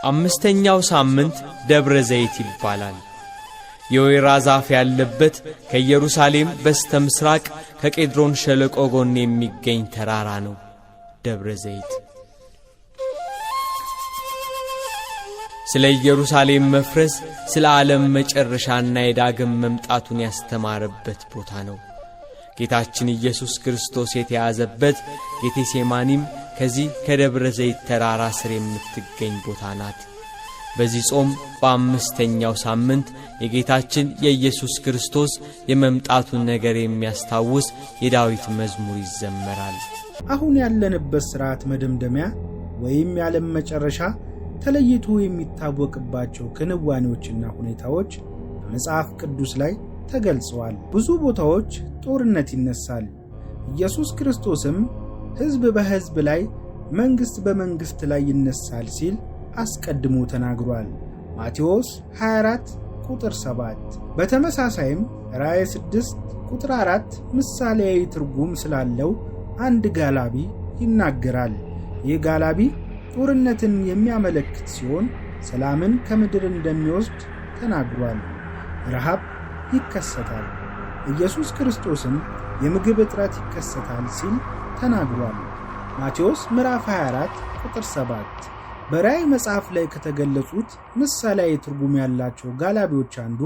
አምስተኛው ሳምንት ደብረ ዘይት ይባላል። የወይራ ዛፍ ያለበት ከኢየሩሳሌም በስተምስራቅ ከቄድሮን ሸለቆ ጎን የሚገኝ ተራራ ነው ደብረ ዘይት። ስለ ኢየሩሳሌም መፍረስ፣ ስለ ዓለም መጨረሻና የዳግም መምጣቱን ያስተማረበት ቦታ ነው። ጌታችን ኢየሱስ ክርስቶስ የተያዘበት ጌቴሴማኒም ከዚህ ከደብረ ዘይት ተራራ ስር የምትገኝ ቦታ ናት። በዚህ ጾም በአምስተኛው ሳምንት የጌታችን የኢየሱስ ክርስቶስ የመምጣቱን ነገር የሚያስታውስ የዳዊት መዝሙር ይዘመራል። አሁን ያለንበት ሥርዓት መደምደሚያ ወይም የዓለም መጨረሻ ተለይቶ የሚታወቅባቸው ክንዋኔዎችና ሁኔታዎች በመጽሐፍ ቅዱስ ላይ ተገልጸዋል። ብዙ ቦታዎች ጦርነት ይነሳል። ኢየሱስ ክርስቶስም ሕዝብ በሕዝብ ላይ፣ መንግሥት በመንግሥት ላይ ይነሳል ሲል አስቀድሞ ተናግሯል። ማቴዎስ 24 ቁጥር 7። በተመሳሳይም ራእይ 6 ቁጥር 4 ምሳሌያዊ ትርጉም ስላለው አንድ ጋላቢ ይናገራል። ይህ ጋላቢ ጦርነትን የሚያመለክት ሲሆን ሰላምን ከምድር እንደሚወስድ ተናግሯል። ረሃብ ይከሰታል። ኢየሱስ ክርስቶስም የምግብ እጥረት ይከሰታል ሲል ተናግሯል። ማቴዎስ ምዕራፍ 24 ቁጥር 7። በራእይ መጽሐፍ ላይ ከተገለጹት ምሳሌያዊ ትርጉም ያላቸው ጋላቢዎች አንዱ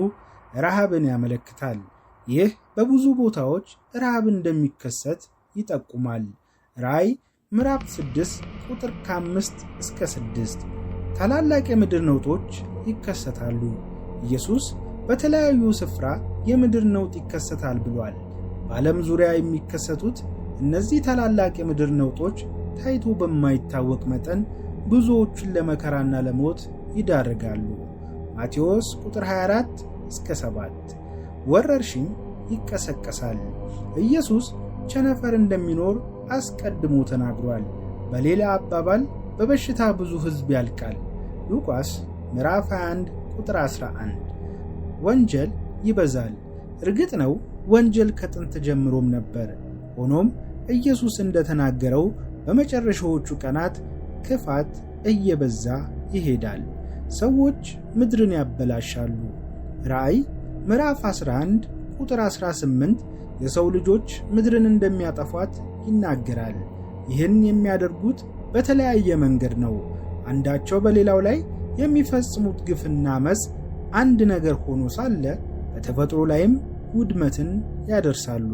ረሃብን ያመለክታል። ይህ በብዙ ቦታዎች ረሃብ እንደሚከሰት ይጠቁማል። ራእይ ምዕራፍ 6 ቁጥር 5 እስከ 6 ታላላቅ የምድር ነውጦች ይከሰታሉ። ኢየሱስ በተለያዩ ስፍራ የምድር ነውጥ ይከሰታል ብሏል። በዓለም ዙሪያ የሚከሰቱት እነዚህ ታላላቅ የምድር ነውጦች ታይቶ በማይታወቅ መጠን ብዙዎችን ለመከራና ለሞት ይዳርጋሉ። ማቴዎስ ቁጥር 24 እስከ 7 ወረርሽኝ ይቀሰቀሳል። ኢየሱስ ቸነፈር እንደሚኖር አስቀድሞ ተናግሯል። በሌላ አባባል በበሽታ ብዙ ሕዝብ ያልቃል። ሉቃስ ምዕራፍ 21 ቁጥር 11 ወንጀል ይበዛል። እርግጥ ነው ወንጀል ከጥንት ጀምሮም ነበር። ሆኖም ኢየሱስ እንደተናገረው በመጨረሻዎቹ ቀናት ክፋት እየበዛ ይሄዳል። ሰዎች ምድርን ያበላሻሉ። ራእይ ምዕራፍ 11 ቁጥር 18 የሰው ልጆች ምድርን እንደሚያጠፏት ይናገራል። ይህን የሚያደርጉት በተለያየ መንገድ ነው። አንዳቸው በሌላው ላይ የሚፈጽሙት ግፍና አመፅ አንድ ነገር ሆኖ ሳለ በተፈጥሮ ላይም ውድመትን ያደርሳሉ።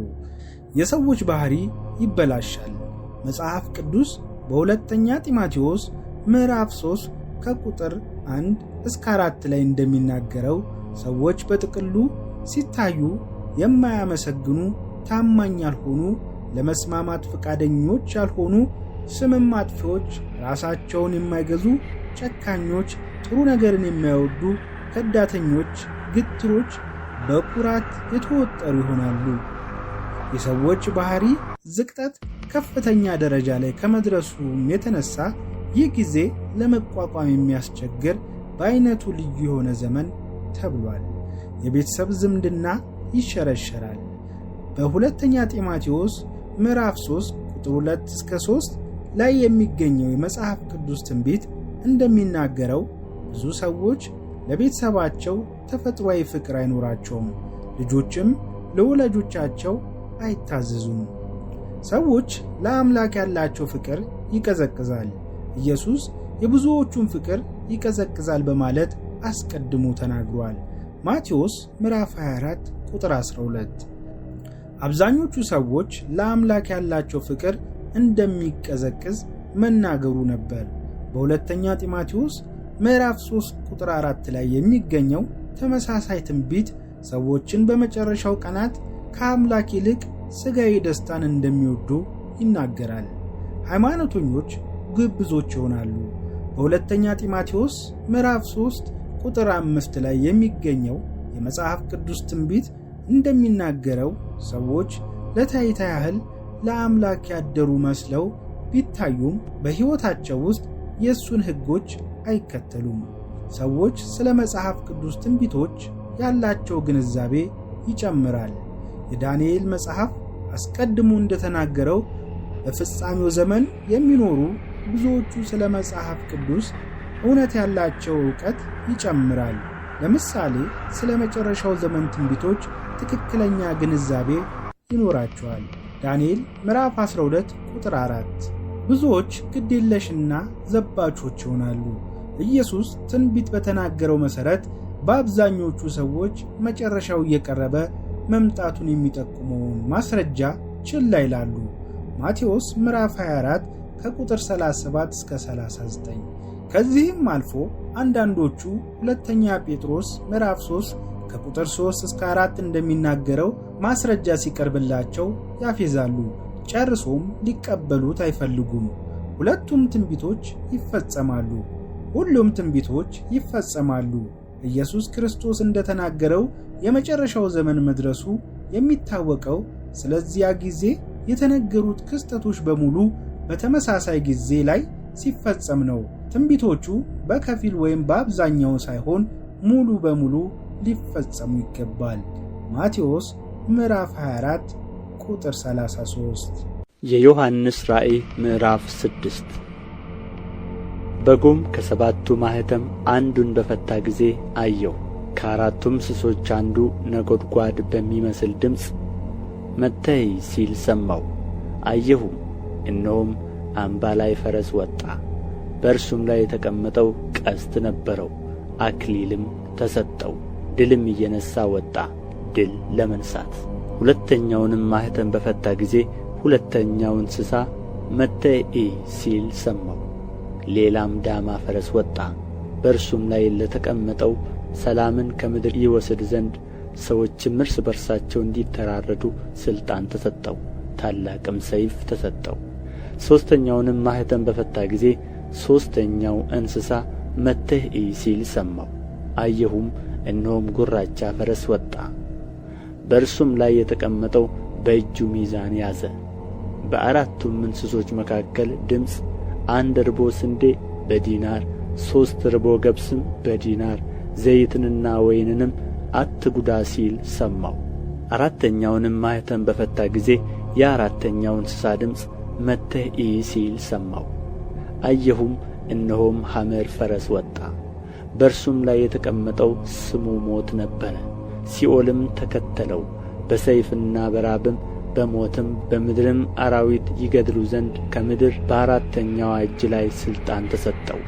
የሰዎች ባህሪ ይበላሻል። መጽሐፍ ቅዱስ በሁለተኛ ጢሞቴዎስ ምዕራፍ 3 ከቁጥር 1 እስከ 4 ላይ እንደሚናገረው ሰዎች በጥቅሉ ሲታዩ የማያመሰግኑ፣ ታማኝ ያልሆኑ፣ ለመስማማት ፈቃደኞች ያልሆኑ፣ ስምም አጥፊዎች፣ ራሳቸውን የማይገዙ፣ ጨካኞች፣ ጥሩ ነገርን የማይወዱ፣ ከዳተኞች፣ ግትሮች፣ በኩራት የተወጠሩ ይሆናሉ። የሰዎች ባህሪ ዝቅጠት ከፍተኛ ደረጃ ላይ ከመድረሱም የተነሳ ይህ ጊዜ ለመቋቋም የሚያስቸግር በአይነቱ ልዩ የሆነ ዘመን ተብሏል። የቤተሰብ ዝምድና ይሸረሸራል። በሁለተኛ ጢሞቴዎስ ምዕራፍ 3 ቁጥር 2 እስከ 3 ላይ የሚገኘው የመጽሐፍ ቅዱስ ትንቢት እንደሚናገረው ብዙ ሰዎች ለቤተሰባቸው ተፈጥሯዊ ፍቅር አይኖራቸውም፣ ልጆችም ለወላጆቻቸው አይታዘዙም። ሰዎች ለአምላክ ያላቸው ፍቅር ይቀዘቅዛል። ኢየሱስ የብዙዎቹን ፍቅር ይቀዘቅዛል በማለት አስቀድሞ ተናግሯል። ማቴዎስ ምዕራፍ 24 ቁጥር 12። አብዛኞቹ ሰዎች ለአምላክ ያላቸው ፍቅር እንደሚቀዘቅዝ መናገሩ ነበር። በሁለተኛ ጢሞቴዎስ ምዕራፍ 3 ቁጥር 4 ላይ የሚገኘው ተመሳሳይ ትንቢት ሰዎችን በመጨረሻው ቀናት ከአምላክ ይልቅ ሥጋዊ ደስታን እንደሚወዱ ይናገራል። ሃይማኖተኞች ግብዞች ይሆናሉ። በሁለተኛ ጢሞቴዎስ ምዕራፍ 3 ቁጥር 5 ላይ የሚገኘው የመጽሐፍ ቅዱስ ትንቢት እንደሚናገረው ሰዎች ለታይታ ያህል ለአምላክ ያደሩ መስለው ቢታዩም በሕይወታቸው ውስጥ የእሱን ሕጎች አይከተሉም። ሰዎች ስለ መጽሐፍ ቅዱስ ትንቢቶች ያላቸው ግንዛቤ ይጨምራል። የዳንኤል መጽሐፍ አስቀድሞ እንደተናገረው በፍጻሜው ዘመን የሚኖሩ ብዙዎቹ ስለ መጽሐፍ ቅዱስ እውነት ያላቸው ዕውቀት ይጨምራል። ለምሳሌ ስለ መጨረሻው ዘመን ትንቢቶች ትክክለኛ ግንዛቤ ይኖራቸዋል። ዳንኤል ምዕራፍ 12 ቁጥር 4። ብዙዎች ግዴለሽና ዘባቾች ይሆናሉ። ኢየሱስ ትንቢት በተናገረው መሠረት በአብዛኞቹ ሰዎች መጨረሻው እየቀረበ መምጣቱን የሚጠቁመውን ማስረጃ ችላ ይላሉ። ማቴዎስ ምዕራፍ 24 ከቁጥር 37 እስከ 39። ከዚህም አልፎ አንዳንዶቹ ሁለተኛ ጴጥሮስ ምዕራፍ 3 ከቁጥር 3 እስከ 4 እንደሚናገረው ማስረጃ ሲቀርብላቸው ያፌዛሉ፣ ጨርሶም ሊቀበሉት አይፈልጉም። ሁለቱም ትንቢቶች ይፈጸማሉ። ሁሉም ትንቢቶች ይፈጸማሉ። ኢየሱስ ክርስቶስ እንደተናገረው የመጨረሻው ዘመን መድረሱ የሚታወቀው ስለዚያ ጊዜ የተነገሩት ክስተቶች በሙሉ በተመሳሳይ ጊዜ ላይ ሲፈጸም ነው። ትንቢቶቹ በከፊል ወይም በአብዛኛው ሳይሆን ሙሉ በሙሉ ሊፈጸሙ ይገባል። ማቴዎስ ምዕራፍ 24 ቁጥር 33። የዮሐንስ ራእይ ምዕራፍ 6። በጉም ከሰባቱ ማኅተም አንዱን በፈታ ጊዜ አየሁ። ከአራቱም እንስሶች አንዱ ነጐድጓድ በሚመስል ድምፅ መጥተህ ሲል ሰማሁ። አየሁም፣ እነሆም አምባላይ ፈረስ ወጣ። በእርሱም ላይ የተቀመጠው ቀስት ነበረው፣ አክሊልም ተሰጠው። ድልም እየነሣ ወጣ፣ ድል ለመንሣት። ሁለተኛውንም ማኅተም በፈታ ጊዜ ሁለተኛው እንስሳ መጥተህ ሲል ሰማሁ። ሌላም ዳማ ፈረስ ወጣ። በእርሱም ላይ ለተቀመጠው ሰላምን ከምድር ይወስድ ዘንድ ሰዎችም እርስ በርሳቸው እንዲተራረዱ ሥልጣን ተሰጠው። ታላቅም ሰይፍ ተሰጠው። ሦስተኛውንም ማኅተም በፈታ ጊዜ ሦስተኛው እንስሳ መጥተህ ሲል ሰማሁ። አየሁም፣ እነሆም ጉራቻ ፈረስ ወጣ። በእርሱም ላይ የተቀመጠው በእጁ ሚዛን ያዘ። በአራቱም እንስሶች መካከል ድምፅ፣ አንድ እርቦ ስንዴ በዲናር፣ 3 እርቦ ገብስም በዲናር፣ ዘይትንና ወይንንም አትጉዳ ሲል ሰማሁ። አራተኛውንም ማኅተም በፈታ ጊዜ የአራተኛው እንስሳ ድምፅ መጥተህ ሲል ሰማሁ። አየሁም፣ እነሆም ሐመር ፈረስ ወጣ። በእርሱም ላይ የተቀመጠው ስሙ ሞት ነበረ። ሲኦልም ተከተለው። በሰይፍና በራብም በሞትም በምድርም አራዊት ይገድሉ ዘንድ ከምድር በአራተኛዋ እጅ ላይ ሥልጣን ተሰጠው።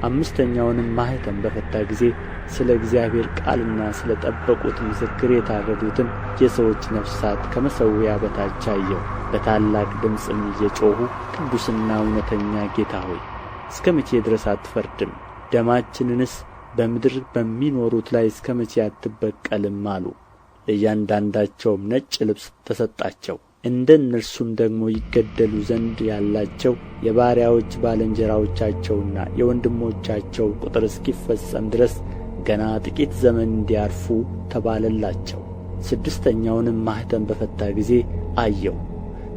አምስተኛውንም ማኅተም በፈታ ጊዜ ስለ እግዚአብሔር ቃልና ስለ ጠበቁት ምስክር የታረዱትን የሰዎች ነፍሳት ከመሠዊያ በታች አየሁ። በታላቅ ድምፅም እየጮኹ ቅዱስና እውነተኛ ጌታ ሆይ እስከ መቼ ድረስ አትፈርድም? ደማችንንስ በምድር በሚኖሩት ላይ እስከ መቼ አትበቀልም አሉ። ለእያንዳንዳቸውም ነጭ ልብስ ተሰጣቸው። እንደ እነርሱም ደግሞ ይገደሉ ዘንድ ያላቸው የባሪያዎች ባልንጀራዎቻቸውና የወንድሞቻቸው ቁጥር እስኪፈጸም ድረስ ገና ጥቂት ዘመን እንዲያርፉ ተባለላቸው። ስድስተኛውንም ማኅተም በፈታ ጊዜ አየሁ።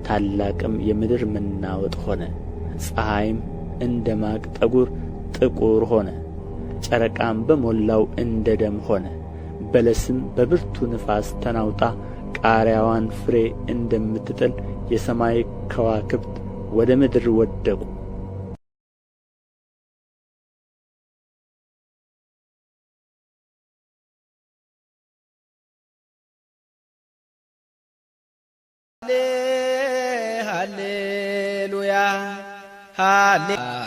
ታላቅም የምድር መናወጥ ሆነ። ፀሐይም እንደ ማቅ ጠጕር ጥቁር ሆነ፣ ጨረቃም በሞላው እንደ ደም ሆነ። በለስም በብርቱ ነፋስ ተናውጣ ቃሪያዋን ፍሬ እንደምትጥል የሰማይ ከዋክብት ወደ ምድር ወደቁ። ሃሌሉያ ሃሌሉያ